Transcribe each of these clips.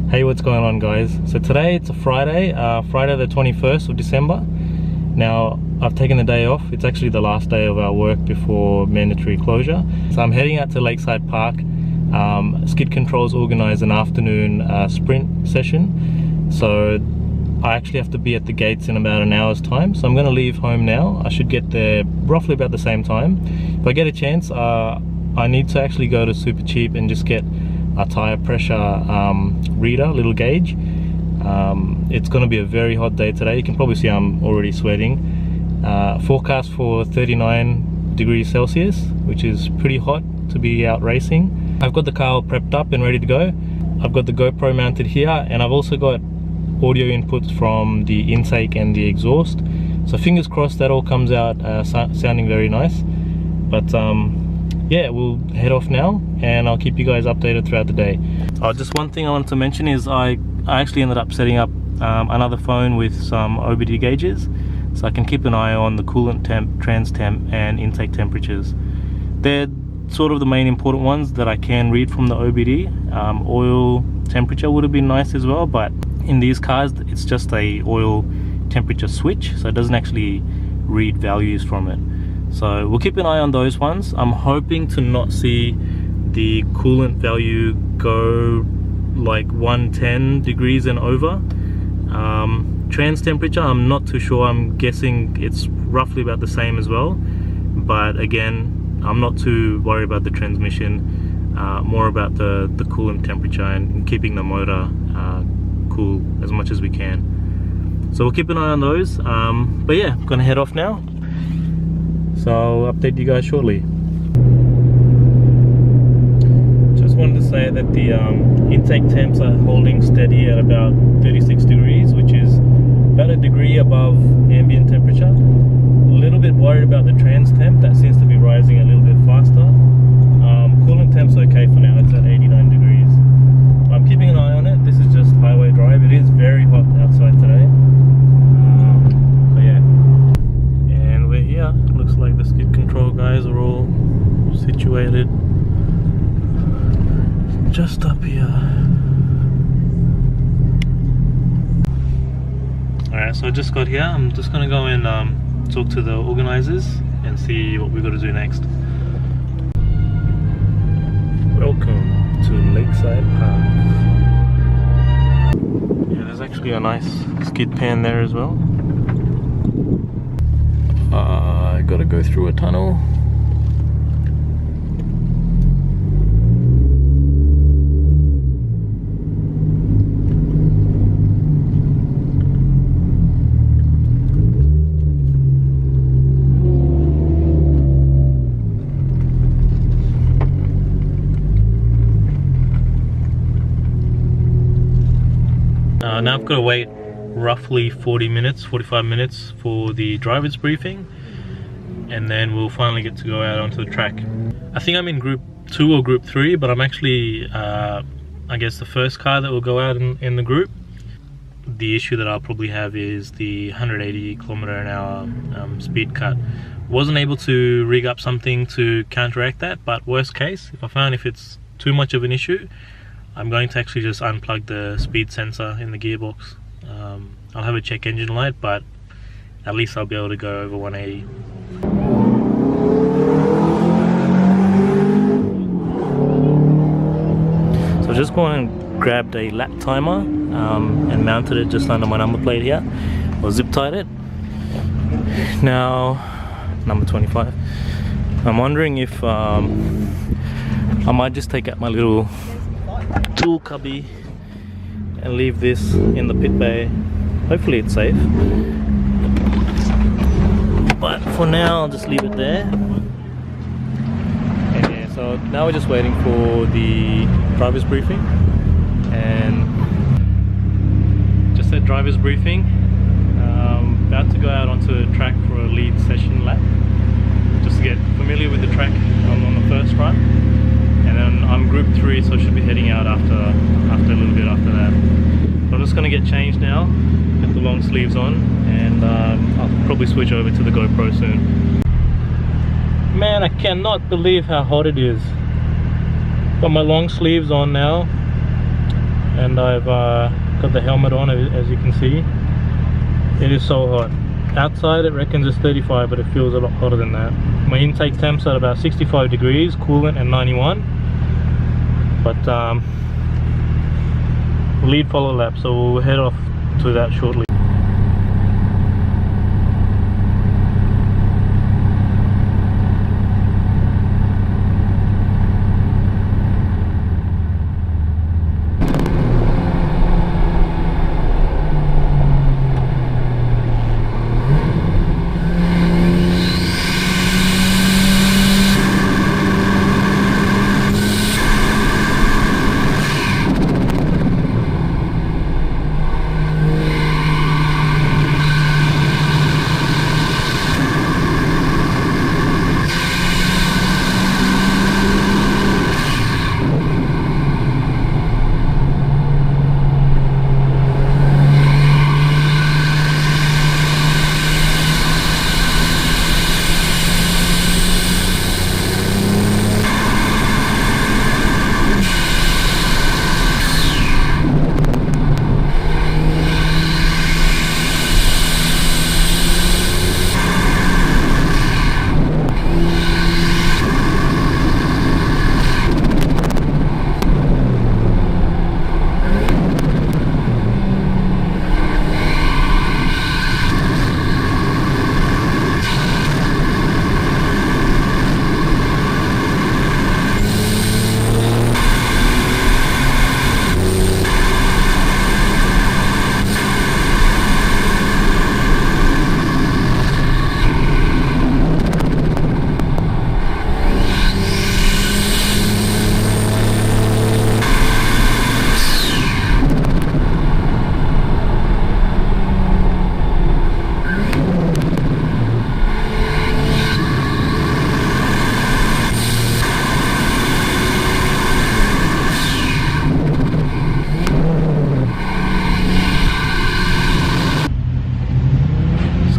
Hey, what's going on, guys? So today it's a Friday, Friday the 21st of December. Now I've taken the day off. It's actually the last day of our work before mandatory closure. So I'm heading out to Lakeside Park. Skid Controls organised an afternoon sprint session. So I actually have to be at the gates in about an hour's time. So I'm going to leave home now. I should get there roughly about the same time. If I get a chance, I need to actually go to Super Cheap and just get a tire pressure reader, little gauge. It's going to be a very hot day today. You can probably see I'm already sweating. Forecast for 39 degrees Celsius, which is pretty hot to be out racing. I've got the car all prepped up and ready to go. I've got the GoPro mounted here, and I've also got audio inputs from the intake and the exhaust. So fingers crossed that all comes out sounding very nice. But yeah, we'll head off now and I'll keep you guys updated throughout the day. Just one thing I wanted to mention is I actually ended up setting up another phone with some OBD gauges, so I can keep an eye on the coolant temp, trans temp and intake temperatures. They're sort of the main important ones that I can read from the OBD. Oil temperature would have been nice as well, but in these cars it's just a oil temperature switch, so it doesn't actually read values from it. So we'll keep an eye on those ones. I'm hoping to not see the coolant value go like 110 degrees and over. Trans temperature, I'm not too sure. I'm guessing it's roughly about the same as well. But again, I'm not too worried about the transmission, more about the coolant temperature and keeping the motor cool as much as we can. So we'll keep an eye on those. But yeah, I'm gonna head off now. So I'll update you guys shortly. Just wanted to say that the intake temps are holding steady at about 36 degrees, which is about a degree above ambient temperature. A little bit worried about the trans temp, that seems to be rising a little bit faster. Coolant temp's okay for now, it's at 89 degrees. I'm keeping an eye on it. This is just highway drive. It is very hot outside today. But yeah. And we're here. Looks like the skid control guys are all situated just up here. Alright, so I just got here. I'm just gonna go and talk to the organizers and see what we've got to do next. Welcome to Lakeside Park. Yeah, there's actually a nice skid pan there as well. I gotta go through a tunnel. Now I've got to wait roughly 45 minutes for the driver's briefing, and then we'll finally get to go out onto the track. I think I'm in group 2 or group 3, but I'm actually I guess the first car that will go out in the group. The issue that I'll probably have is the 180 km/h speed cut. Wasn't able to rig up something to counteract that, but worst case, if it's too much of an issue, I'm going to actually just unplug the speed sensor in the gearbox. I'll have a check engine light, but at least I'll be able to go over 180. So I just gone and grabbed a lap timer and mounted it just under my number plate here, or zip tied it. Now, number 25. I'm wondering if I might just take out my little tool cubby and leave this in the pit bay. Hopefully it's safe, but for now I'll just leave it there. And yeah, so now we're just waiting for the driver's briefing, and just at driver's briefing, about to go out onto the track for a lead session lap just to get familiar with the track on the first run. And then I'm group 3, so I should be heading out after a little bit after that. So I'm just going to get changed now, get the long sleeves on, and I'll probably switch over to the GoPro soon. Man, I cannot believe how hot it is. Got my long sleeves on now, and and I've got the helmet on, as you can see. It is so hot. Outside it reckons it's 35, but it feels a lot hotter than that. My intake temps at about 65 degrees, coolant at 91. But lead follow lap, so we'll head off to that shortly.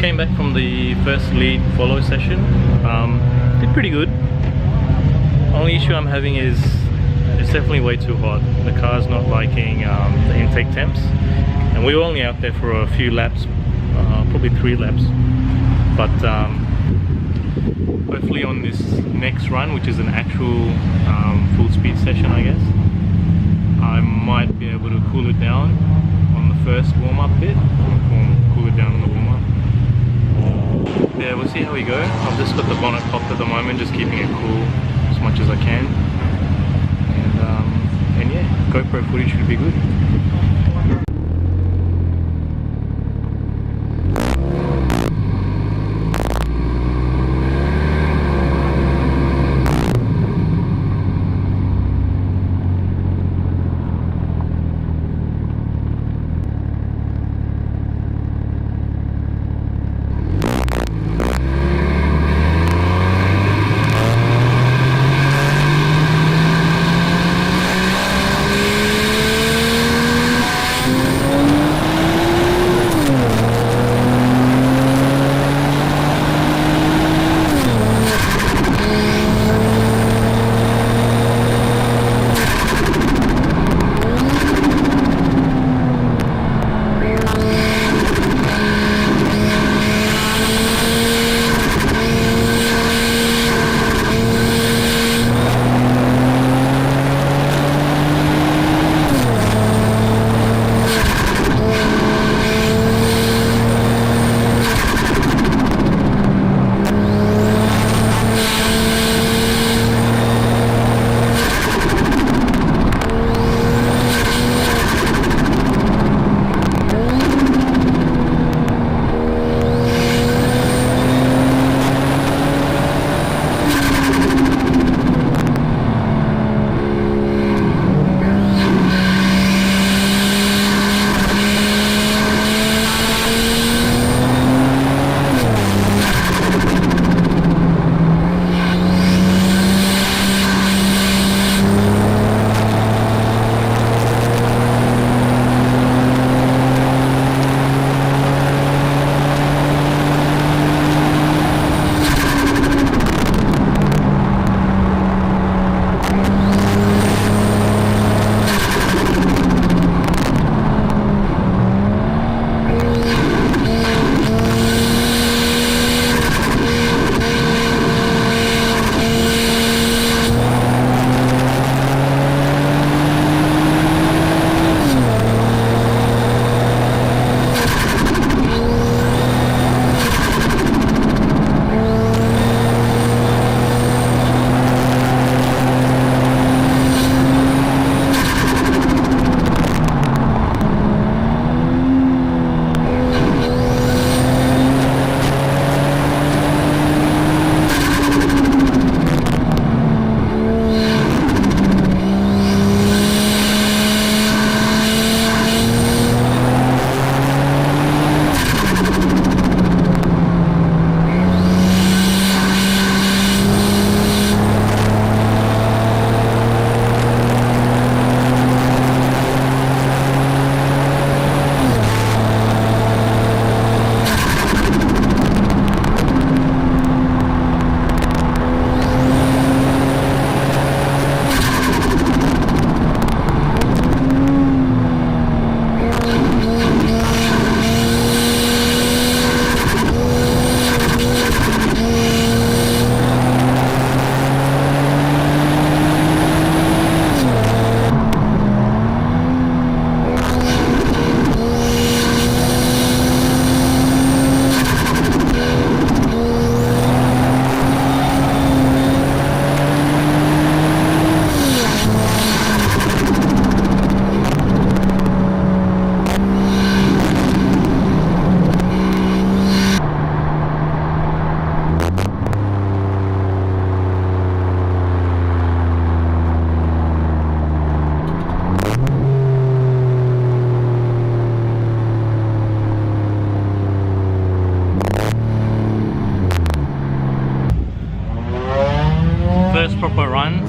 Came back from the first lead follow session. Did pretty good. Only issue I'm having is it's definitely way too hot. The car's not liking the intake temps, and we were only out there for a few laps, probably 3 laps. But hopefully on this next run, which is an actual full speed session, I guess, I might be able to cool it down on the first warm-up bit. Cool it down on the warm-up. Yeah, we'll see how we go. I've just got the bonnet popped at the moment, just keeping it cool as much as I can. And yeah, GoPro footage should be good.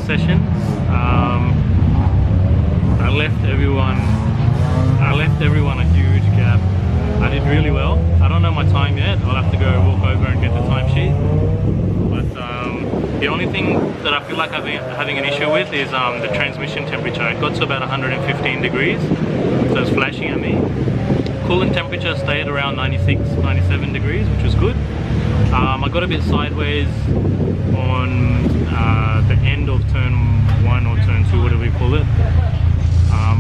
sessions. I left everyone a huge gap. I did really well. I don't know my time yet. I'll have to go walk over and get the timesheet. But the only thing that I feel like having an issue with is the transmission temperature. It got to about 115 degrees, so it's flashing at me. Coolant temperature stayed around 96, 97 degrees, which was good. I got a bit sideways on the end of turn 1 or turn 2, whatever you call it.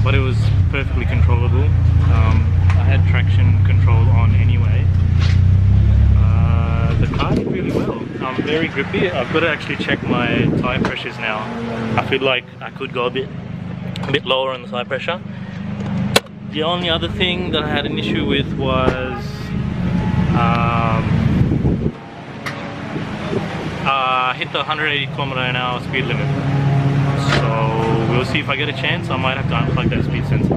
But it was perfectly controllable. I had traction control on anyway. The car did really well. Very grippy. I've got to actually check my tire pressures now. I feel like I could go a bit lower on the tire pressure. The only other thing that I had an issue with was I hit the 180 km/h speed limit. So we'll see if I get a chance. I might have to unplug that speed sensor.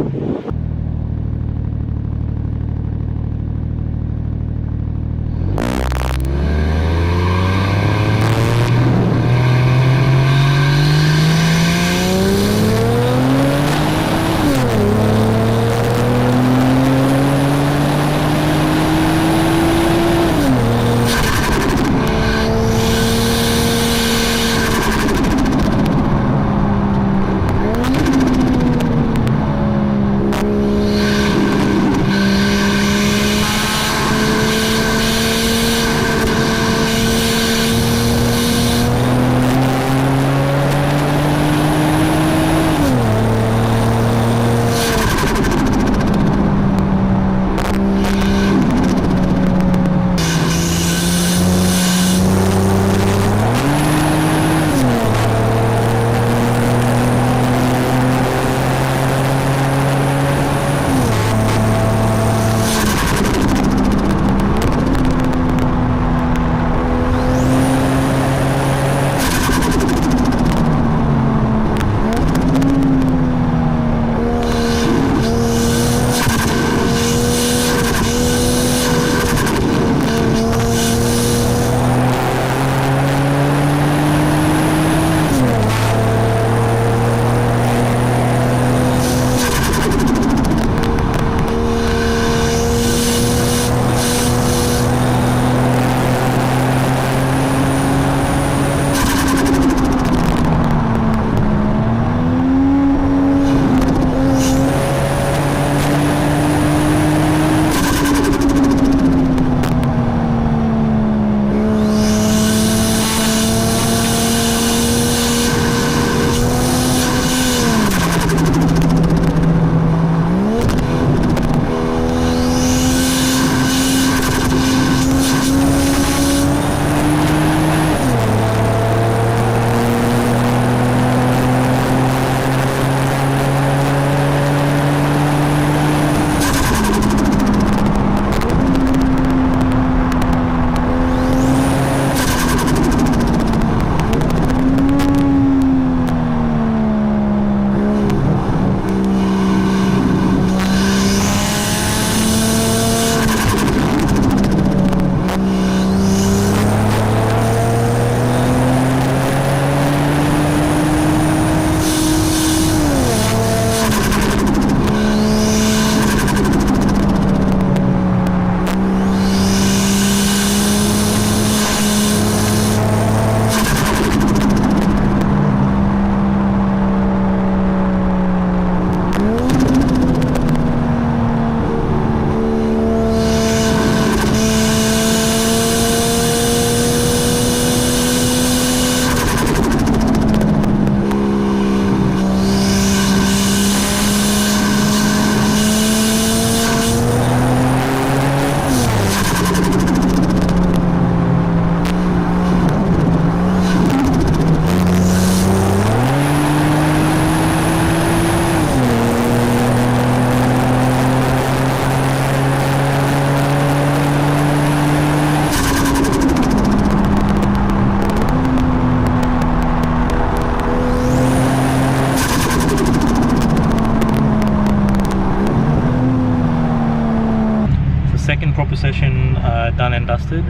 second proper session done and dusted.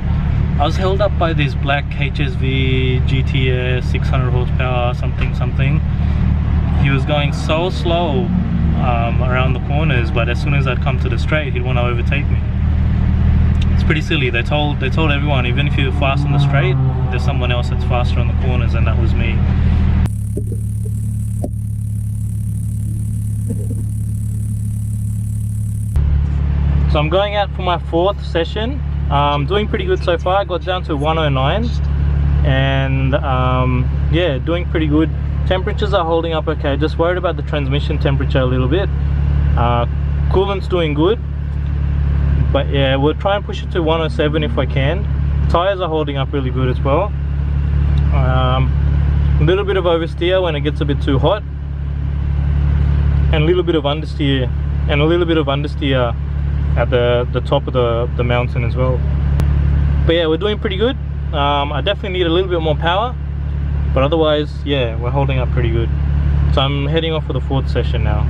I was held up by this black HSV GTS 600 horsepower something. He was going so slow around the corners, but as soon as I'd come to the straight, he'd want to overtake me. It's pretty silly. They told everyone, even if you're fast on the straight, there's someone else that's faster on the corners, and that was me. So I'm going out for my 4th session. Doing pretty good so far. I got down to 109, and yeah, doing pretty good. Temperatures are holding up okay. Just worried about the transmission temperature a little bit. Coolant's doing good, but yeah, we'll try and push it to 107 if I can. Tires are holding up really good as well. A little bit of oversteer when it gets a bit too hot, and a little bit of understeer, at the top of the mountain as well. But yeah, we're doing pretty good. I definitely need a little bit more power, but otherwise, yeah, we're holding up pretty good. So I'm heading off for the 4th session now.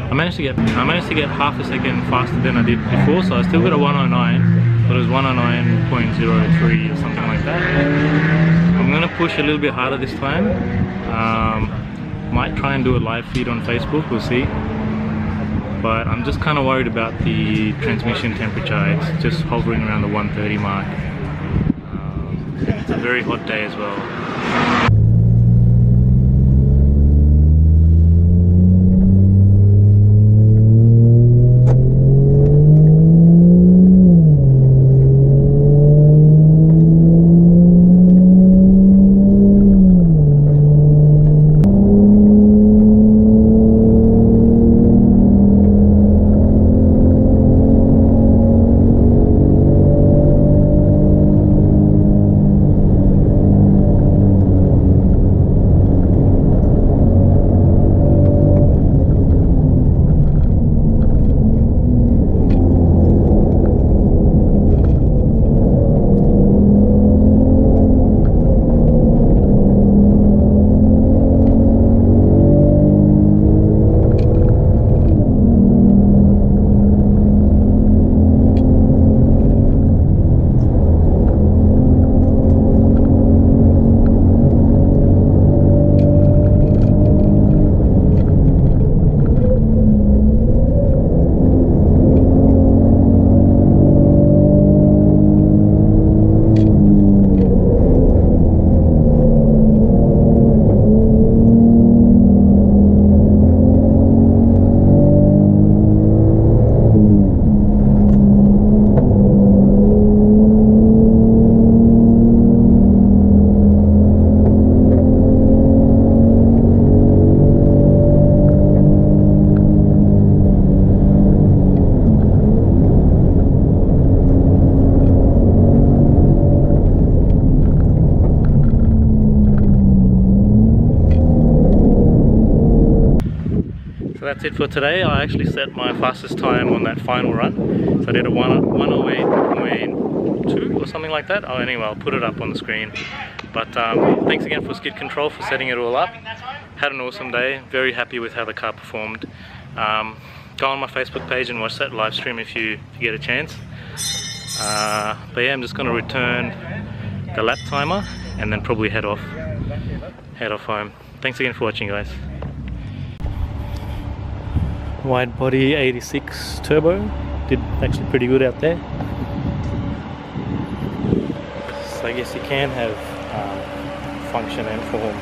I managed to get half a second faster than I did before, so I still got a 109, but it was 109.03 or something like that. I'm gonna push a little bit harder this time. Might try and do a live feed on Facebook, we'll see. But I'm just kind of worried about the transmission temperature. It's just hovering around the 130 mark. It's a very hot day as well. that's it for today. I actually set my fastest time on that final run. So I did a 108.2 or something like that. Oh, anyway, I'll put it up on the screen. But thanks again for Skid Control for setting it all up. Had an awesome day. Very happy with how the car performed. Go on my Facebook page and watch that live stream if you get a chance. But yeah, I'm just going to return the lap timer and then probably head off home. Thanks again for watching, guys. Wide body 86 turbo, did actually pretty good out there. So I guess you can have function and form